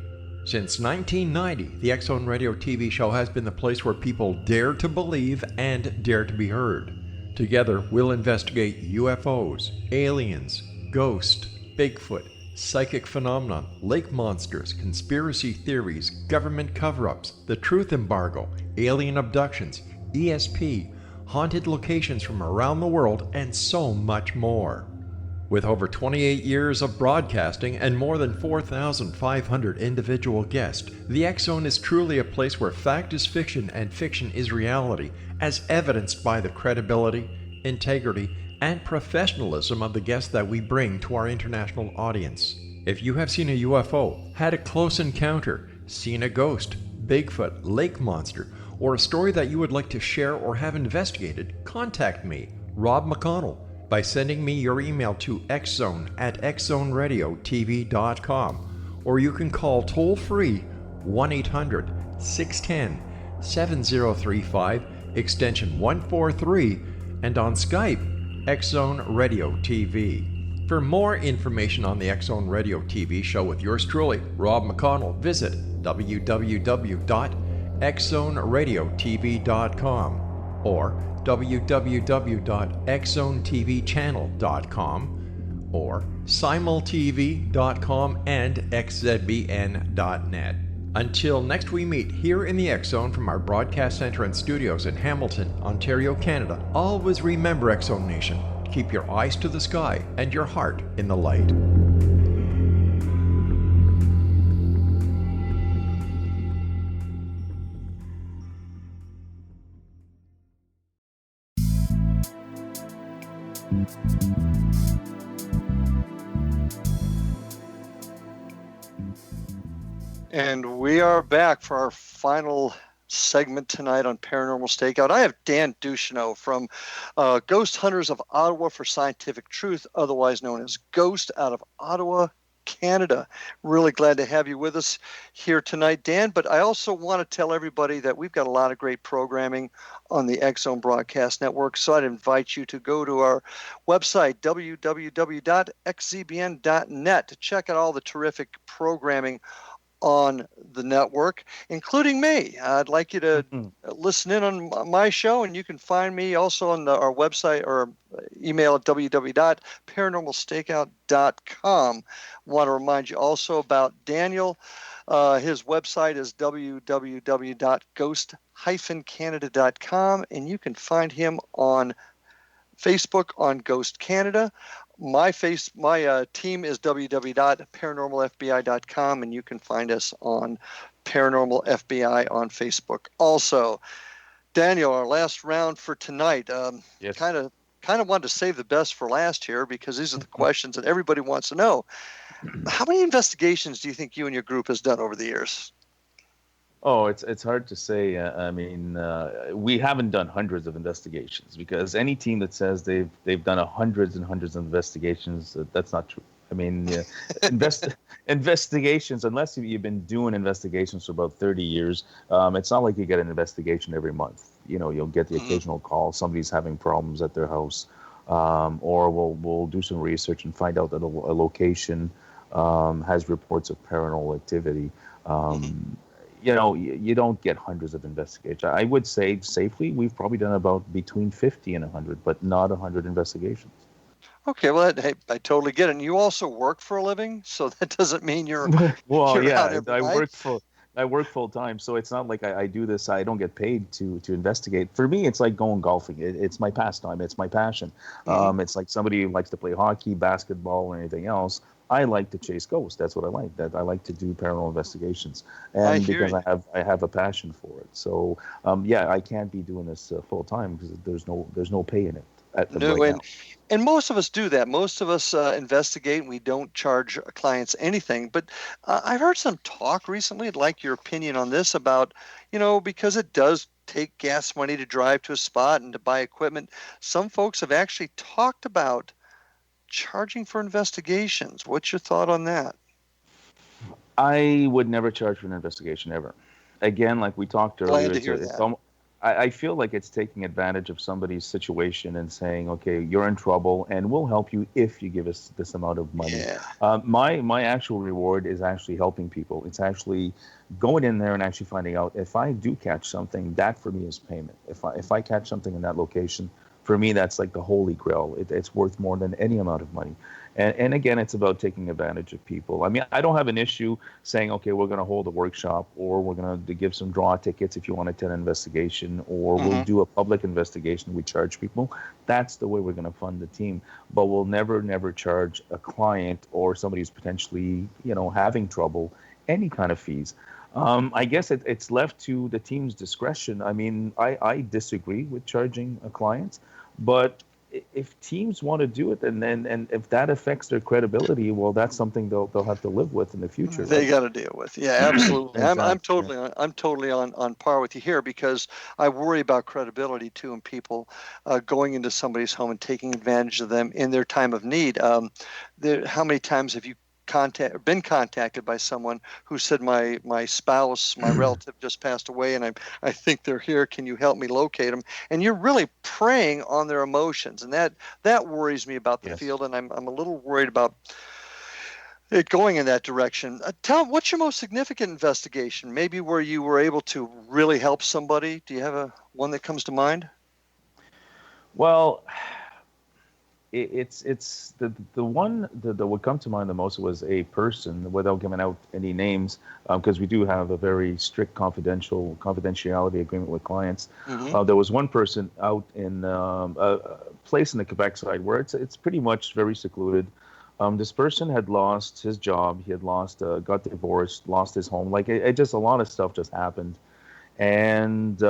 Since 1990, the X-Zone Radio TV show has been the place where people dare to believe and dare to be heard. Together, we'll investigate UFOs, aliens, ghosts, Bigfoot, psychic phenomena, lake monsters, conspiracy theories, government cover-ups, the truth embargo, alien abductions, ESP, haunted locations from around the world, and so much more. With over 28 years of broadcasting and more than 4,500 individual guests, the X-Zone is truly a place where fact is fiction and fiction is reality, as evidenced by the credibility, integrity, and professionalism of the guests that we bring to our international audience. If you have seen a UFO, had a close encounter, seen a ghost, Bigfoot, lake monster, or a story that you would like to share or have investigated, contact me, Rob McConnell, by sending me your email to xzone@xzoneradiotv.com or you can call toll-free 1-800-610-7035, extension 143, and on Skype, X-Zone Radio TV. For more information on the X-Zone Radio TV show with yours truly, Rob McConnell, visit www.xzoneradiotv.com or www.xzonetvchannel.com or simultv.com and xzbn.net. Until next we meet here in the X-Zone from our broadcast center and studios in Hamilton, Ontario, Canada, always remember, X-Zone Nation, keep your eyes to the sky and your heart in the light. And we are back for our final segment tonight on Paranormal Stakeout. I have Dan Duchaneaux from Ghost Hunters of Ottawa for Scientific Truth, otherwise known as G.H.O.S.T, out of Ottawa, Canada. Really glad to have you with us here tonight, Dan. But I also want to tell everybody that we've got a lot of great programming on the X-Zone Broadcast Network. So I'd invite you to go to our website, www.xzbn.net, to check out all the terrific programming on the network, including me. I'd like you to listen in on my show, and you can find me also on our website or email at www.paranormalstakeout.com. Want to remind you also about Daniel. His website is www.ghost-canada.com, and you can find him on Facebook on Ghost Canada. My team is www.paranormalfbi.com, and you can find us on Paranormal FBI on Facebook. Also, Daniel, our last round for tonight. Yes. Kind of wanted to save the best for last here, because these are the questions that everybody wants to know. How many investigations do you think you and your group has done over the years? Oh, it's hard to say. We haven't done hundreds of investigations, because any team that says they've done hundreds and hundreds of investigations, that's not true. I mean, investigations, unless you've been doing investigations for about 30 years, it's not like you get an investigation every month. You know, you'll get the occasional call, somebody's having problems at their house, or we'll do some research and find out that a location has reports of paranormal activity. You know, you don't get hundreds of investigations. I would say safely we've probably done about between 50 and 100, but not 100 investigations. Okay, well, hey, I totally get it. And you also work for a living, so that doesn't mean you're Well, you're out yeah, every I night. work full time, so it's not like I do this. I don't get paid to investigate. For me, it's like going golfing. It's my pastime. It's my passion. It's like somebody who likes to play hockey, basketball, or anything else. I like to chase ghosts. That's what I like. That I like to do paranormal investigations, and because I have a passion for it. So yeah, I can't be doing this full time, because there's no pay in it. And most of us do that. Most of us investigate, and we don't charge clients anything. But I've heard some talk recently. I'd like your opinion on this about, because it does take gas money to drive to a spot and to buy equipment. Some folks have actually talked about charging for investigations. What's your thought on that? I would never charge for an investigation ever. Again, like we talked earlier, I feel like it's taking advantage of somebody's situation and saying, okay, you're in trouble and we'll help you if you give us this amount of money. Yeah. My actual reward is actually helping people. It's actually going in there and actually finding out if I do catch something, that for me is payment. If I catch something in that location, for me, that's like the holy grail. It's worth more than any amount of money. And again, it's about taking advantage of people. I mean, I don't have an issue saying, okay, we're going to hold a workshop, or we're going to give some draw tickets if you want to attend an investigation, or we'll do a public investigation. We charge people. That's the way we're going to fund the team. But we'll never charge a client or somebody who's potentially, having trouble any kind of fees. I guess it's left to the team's discretion. I mean, I disagree with charging a client, but if teams want to do it, and if that affects their credibility, well, that's something they'll have to live with in the future. They got to deal with. Yeah, absolutely. Exactly. I'm totally on par with you here, because I worry about credibility too, and people going into somebody's home and taking advantage of them in their time of need. How many times have you been contacted by someone who said my spouse, my relative just passed away, and I think they're here. Can you help me locate them? And you're really preying on their emotions, and that worries me about the Yes. field, and I'm a little worried about it going in that direction. What's your most significant investigation? Maybe where you were able to really help somebody. Do you have one that comes to mind? Well, it's the one that would come to mind the most was a person, without giving out any names, because we do have a very strict confidentiality agreement with clients. Mm-hmm. There was one person out in a place in the Quebec side where it's pretty much very secluded. This person had lost his job. He had got divorced, lost his home. Like it just a lot of stuff just happened, and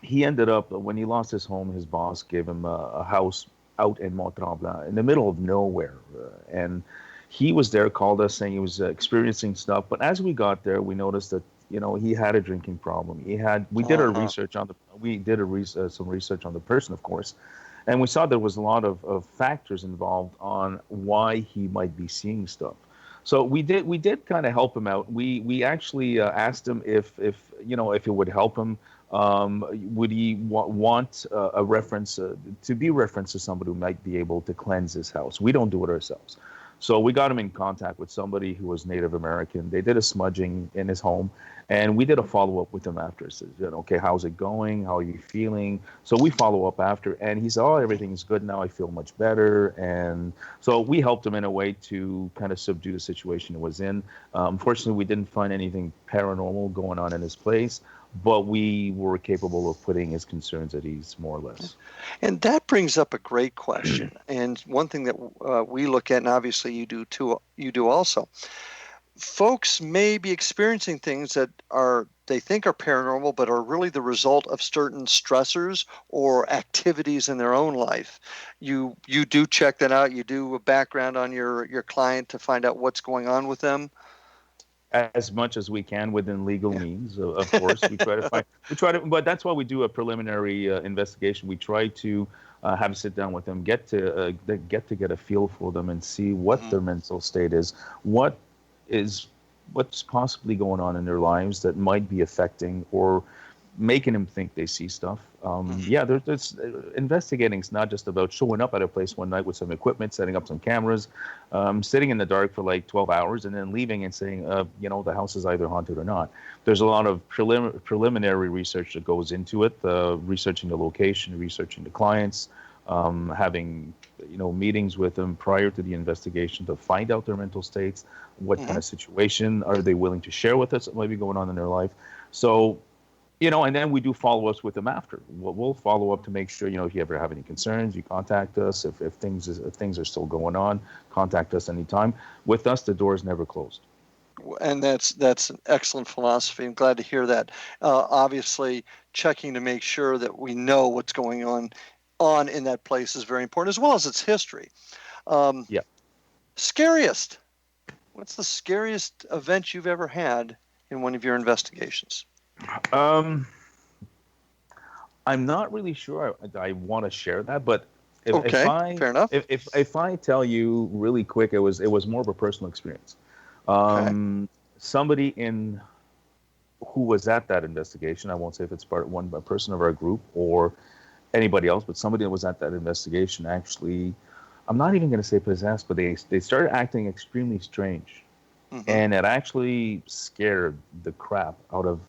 he ended up, when he lost his home, his boss gave him a house out in Mont Tremblant in the middle of nowhere, and he was there, called us saying he was experiencing stuff. But as we got there, we noticed that he had a drinking problem. We did some research on the person, of course. And we saw there was a lot of factors involved on why he might be seeing stuff. So we did kind of help him out. We actually asked him if it would help him. Would he want a reference to be referenced to somebody who might be able to cleanse his house? We don't do it ourselves. So we got him in contact with somebody who was Native American. They did a smudging in his home, and we did a follow-up with him after. Said, okay, how's it going? How are you feeling? So we follow up after, and he said, oh, everything's good now. I feel much better. And so we helped him in a way to kind of subdue the situation he was in. Unfortunately, we didn't find anything paranormal going on in his place, but we were capable of putting his concerns at ease, more or less. And that brings up a great question. And one thing that we look at, and obviously you do too, you do also. Folks may be experiencing things that they think are paranormal, but are really the result of certain stressors or activities in their own life. You do check that out. You do a background on your client to find out what's going on with them. As much as we can within legal means, of course. But that's why we do a preliminary investigation. We try to have a sit down with them, get to get a feel for them and see what their mental state is, what's possibly going on in their lives that might be affecting or making them think they see stuff. There's investigating is not just about showing up at a place one night with some equipment, setting up some cameras, sitting in the dark for like 12 hours and then leaving and saying, the house is either haunted or not. There's a lot of preliminary research that goes into it, researching the location, researching the clients, having meetings with them prior to the investigation to find out their mental states, what kind of situation are they willing to share with us that might be going on in their life. So and then we do follow-ups with them after. We'll follow up to make sure, if you ever have any concerns, you contact us. If things are still going on, contact us anytime. With us, the door is never closed. And that's an excellent philosophy. I'm glad to hear that. Obviously, checking to make sure that we know what's going on in that place is very important, as well as its history. Scariest. What's the scariest event you've ever had in one of your investigations? I'm not really sure I want to share that, but fair enough. If I tell you really quick, it was more of a personal experience. Somebody who was at that investigation, I won't say if it's a person of our group or anybody else, but somebody that was at that investigation actually, I'm not even going to say possessed, but they started acting extremely strange, and it actually scared the crap out of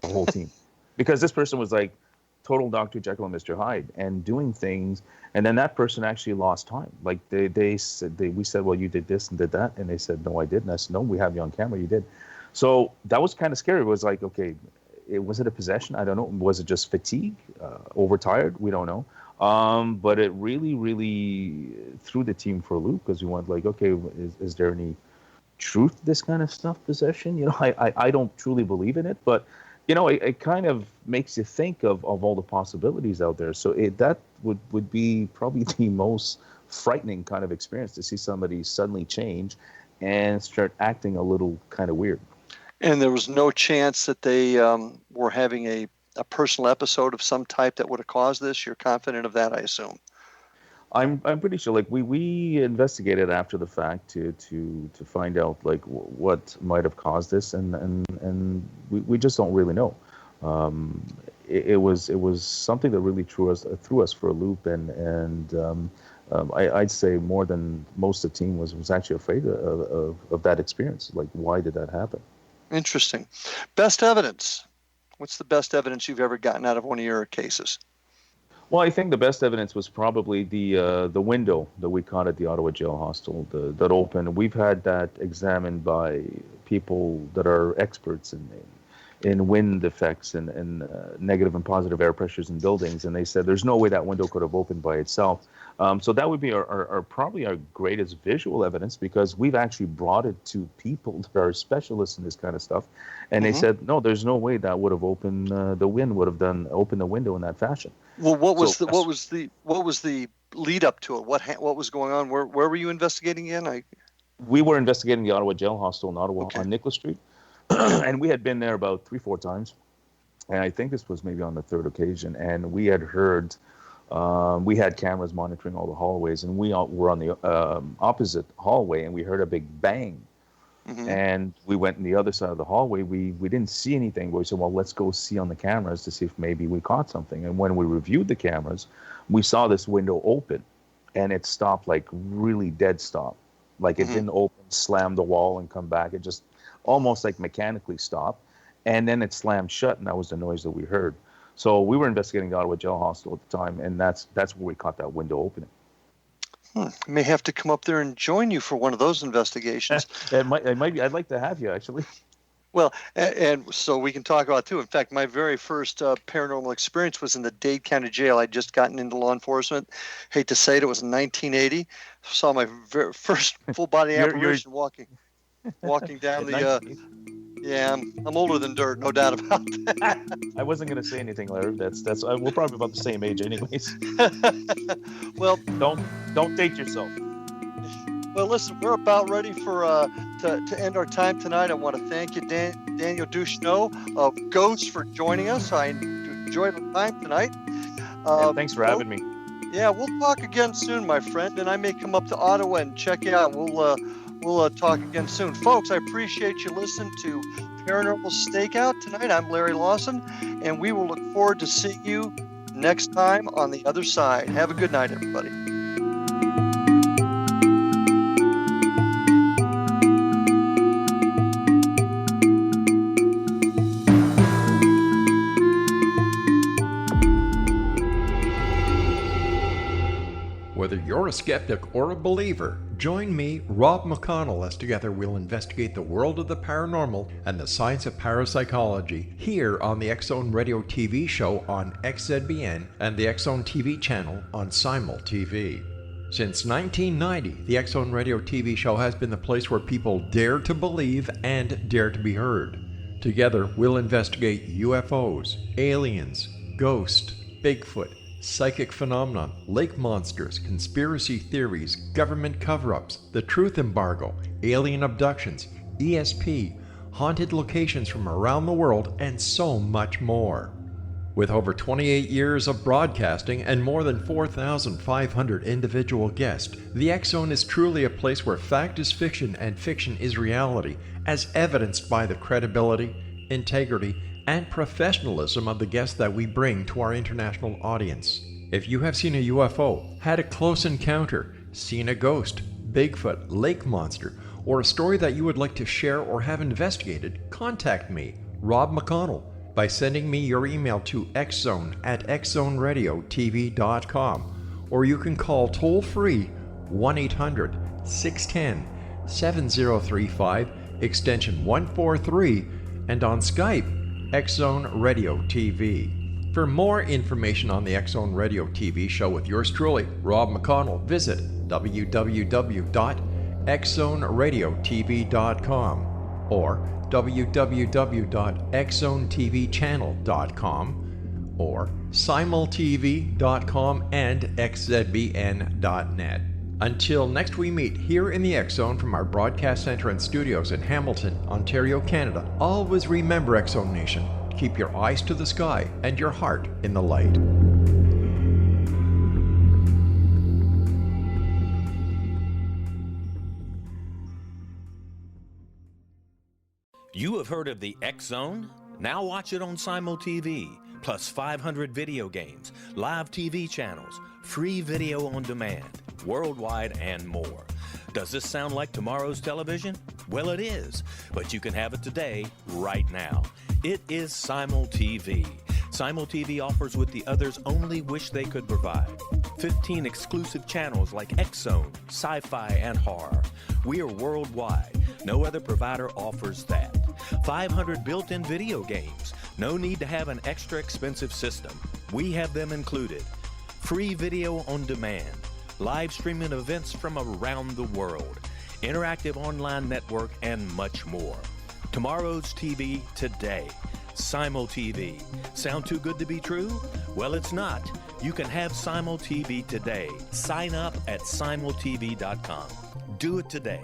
the whole team, because this person was like total Dr. Jekyll and Mr. Hyde and doing things, and then that person actually lost time. Like we said, well, you did this and did that, and they said, no, I didn't. I said, no, we have you on camera, you did. So that was kind of scary. It was like, okay, was it a possession? I don't know. Was it just fatigue, overtired? We don't know. But it really, really threw the team for a loop, because we went like, okay, is there any truth to this kind of stuff, possession? I don't truly believe in it, but it kind of makes you think of all the possibilities out there. So that would be probably the most frightening kind of experience, to see somebody suddenly change and start acting a little kind of weird. And there was no chance that they were having a personal episode of some type that would have caused this? You're confident of that, I assume? I'm pretty sure. Like we investigated after the fact to find out like what might have caused this, and we just don't really know. Um, it was something that really threw us for a loop, and I'd say more than most of the team was actually afraid of that experience. Like, why did that happen? Interesting. Best evidence. What's the best evidence you've ever gotten out of one of your cases? Well, I think the best evidence was probably the window that we caught at the Ottawa jail hostel that opened. We've had that examined by people that are experts in wind effects and negative and positive air pressures in buildings, and they said there's no way that window could have opened by itself. So that would be our probably our greatest visual evidence, because we've actually brought it to people that are specialists in this kind of stuff, and they said no, there's no way that would have opened the wind would have opened the window in that fashion. Well, what was the lead up to it? What was going on? Where were you investigating in? We were investigating the Ottawa jail hostel in Ottawa on Nicholas Street, and we had been there about 3-4 times, and I think this was maybe on the third occasion, and we had heard. We had cameras monitoring all the hallways, and we were on the opposite hallway, and we heard a big bang. And we went in the other side of the hallway. We didn't see anything, but we said, well, let's go see on the cameras to see if maybe we caught something. And when we reviewed the cameras, we saw this window open, and it stopped, like really dead stop. Like it didn't open, slam the wall, and come back. It just almost like mechanically stopped. And then it slammed shut, and that was the noise that we heard. So we were investigating the Ottawa jail hostel at the time, and that's where we caught that window opening. I may have to come up there and join you for one of those investigations. It might be. I'd like to have you, actually. Well, and so we can talk about it too. In fact, my very first paranormal experience was in the Dade County Jail. I'd just gotten into law enforcement. Hate to say it, it was in 1980. Saw my very first full body apparition walking down the. Yeah, I'm older than dirt, no doubt about that. I wasn't going to say anything, Larry. That's we're probably about the same age, anyways. Well, don't date yourself. Well, listen, we're about ready for to end our time tonight. I want to thank you, Daniel Ducheneaux of G.H.O.S.T, for joining us. I enjoyed our time tonight. Thanks for having me. Yeah, we'll talk again soon, my friend, and I may come up to Ottawa and check you out. We'll talk again soon. Folks, I appreciate you listening to Paranormal Stakeout tonight. I'm Larry Lawson, and we will look forward to seeing you next time on the other side. Have a good night, everybody. Whether you're a skeptic or a believer, join me, Rob McConnell, as together we'll investigate the world of the paranormal and the science of parapsychology here on the X-Zone Radio TV show on XZBN and the X-Zone TV channel on Simul TV. Since 1990, the X-Zone Radio TV show has been the place where people dare to believe and dare to be heard. Together, we'll investigate UFOs, aliens, ghosts, Bigfoot, psychic phenomenon, lake monsters, conspiracy theories, government cover-ups, the truth embargo, alien abductions, ESP, haunted locations from around the world, and so much more. With over 28 years of broadcasting and more than 4,500 individual guests, the X-Zone is truly a place where fact is fiction and fiction is reality, as evidenced by the credibility, integrity, and professionalism of the guests that we bring to our international audience. If you have seen a UFO, had a close encounter, seen a ghost, Bigfoot, lake monster, or a story that you would like to share or have investigated, contact me, Rob McConnell, by sending me your email to xzone@xzoneradiotv.com, or you can call toll-free 1-800-610-7035, extension 143, and on Skype, X-Zone Radio TV. For more information on the X-Zone Radio TV show with yours truly, Rob McConnell, visit www.xzoneradiotv.com or www.xzonetvchannel.com or simultv.com and xzbn.net. Until next we meet here in the X-Zone from our broadcast center and studios in Hamilton, Ontario, Canada, always remember, X-Zone Nation, keep your eyes to the sky and your heart in the light. You have heard of the X-Zone? Now watch it on Simul TV, plus 500 video games, live TV channels, free video on demand, worldwide, and more. Does this sound like tomorrow's television? Well, it is, but you can have it today, right now. It is Simul TV. Simul TV offers what the others only wish they could provide. 15 exclusive channels like X-Zone, sci-fi, and horror. We are worldwide. No other provider offers that. 500 built-in video games. No need to have an extra expensive system. We have them included. Free video on demand. Live streaming events from around the world. Interactive online network, and much more. Tomorrow's TV today. Simul TV. Sound too good to be true? Well, it's not. You can have Simul TV today. Sign up at simultv.com. Do it today.